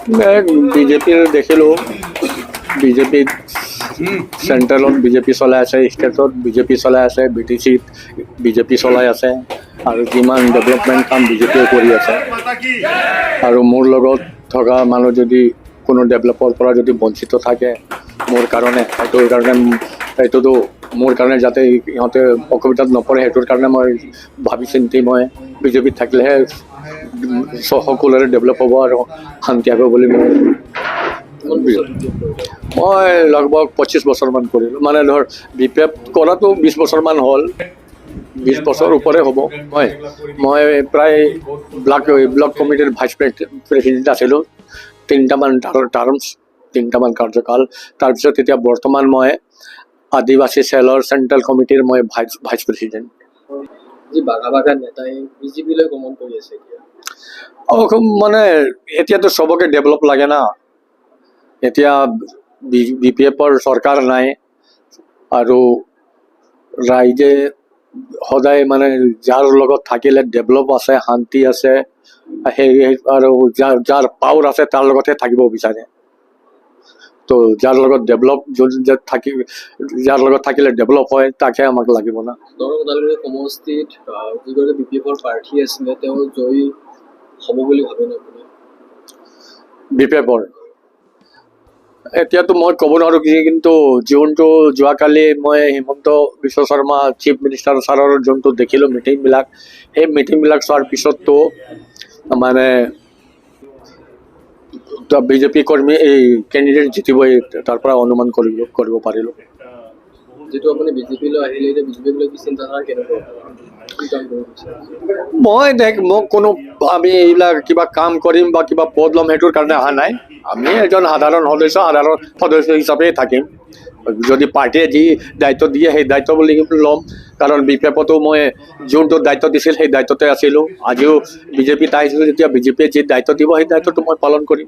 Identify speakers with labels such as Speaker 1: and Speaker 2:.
Speaker 1: বিজেপিৰ দেখিলোঁ বিজেপিত চেণ্ট্ৰেলত বিজেপি চলাই আছে, ষ্টেটত বিজেপি চলাই আছে, BTCত বিজেপি চলাই আছে আৰু যিমান ডেভেলপমেণ্ট কাম বিজেপিয়ে কৰি আছে। আৰু মোৰ লগত থকা মানুহ যদি কোনো ডেভেলপৰ পৰা যদি বঞ্চিত থাকে মোৰ কাৰণে, সেইটোৰ কাৰণে এইটোতো মোৰ কাৰণে যাতে ইহঁতে অসুবিধাত নপৰে সেইটোৰ কাৰণে মই ভাবি চিন্তি মই বিজেপিত থাকিলেহে সকলোৰে ডেভেলপ হ'ব আৰু শান্তি হ'ব বুলি মই লগভগ 25 বছৰমান কৰিলোঁ। মানে ধৰ BPF কৰাটো 20 বছৰমান হ'ল, 20 বছৰ ওপৰে হ'ব। মই প্ৰায় ব্লক কমিটিৰ ভাইচ প্ৰেচিডেণ্ট আছিলোঁ, 3টামান টাৰ্মছ, 3টামান কাৰ্যকাল। তাৰপিছত এতিয়া বৰ্তমান মই আদিবাসী চেলৰ চেণ্ট্ৰেল কমিটিৰ মই ভাইচ প্ৰেচিডেণ্ট।
Speaker 2: যি বাগা বাগা নেতাই বিজেপিলৈ গমন কৰি আছে এতিয়া।
Speaker 1: মানে এতিয়াতো চবকে ডেভেলপ লাগে না। এতিয়া BPFৰ চৰকাৰ নাই আৰু ৰাইজে সদায় মানে যাৰ লগত থাকিলে ডেভেলপ আছে, শান্তি আছে, সেই আৰু যাৰ পাৱাৰ আছে তাৰ লগতহে থাকিব বিচাৰে। তো যাৰ লগত ডেভেলপ যাৰ লগত থাকিলে ডেভেলপ হয় তাকে আমাক লাগিব না।
Speaker 2: দৰং ওদালগুৰি সমষ্টিত যিগৰাকী BPFৰ প্ৰাৰ্থী আছিলে তেওঁ জয়ী হ'ব বুলি ভাবেনে আপুনি?
Speaker 1: BPFৰ এতিয়াতো মই ক'ব নোৱাৰোঁ কি, কিন্তু যোনটো যোৱাকালি মই হিমন্ত বিশ্ব শৰ্মা চিফ মিনিষ্টাৰ ছাৰৰ যোনটো দেখিলোঁ মিটিংবিলাক, সেই মিটিংবিলাক চোৱাৰ পিছততো মানে বিজেপি কৰ্মী এই কেণ্ডিডেট জিতিবই, তাৰ পৰা অনুমান কৰিব পাৰিলোঁ।
Speaker 2: যিটো আপুনি বিজেপিলৈ আহিলে এতিয়া বিজেপিলৈ কি চিন্তাধাৰা কেনেকুৱা?
Speaker 1: মোক কোনো আমি এইবিলাক কিবা কাম কৰিম বা কিবা পদ ল'ম সেইটোৰ কাৰণে অহা নাই। আমি এজন সাধাৰণ সদস্য হিচাপে থাকিম। যদি পাৰ্টীয়ে যি দায়িত্ব দিয়ে সেই দায়িত্ব বুলি ল'ম, কাৰণ BPFতো মই যোনটো দায়িত্ব দিছিল সেই দায়িত্বতে আছিলোঁ। আজিও বিজেপিত আহিছিলোঁ, যেতিয়া বিজেপিয়ে যি দায়িত্ব দিব সেই দায়িত্বটো মই পালন কৰিম।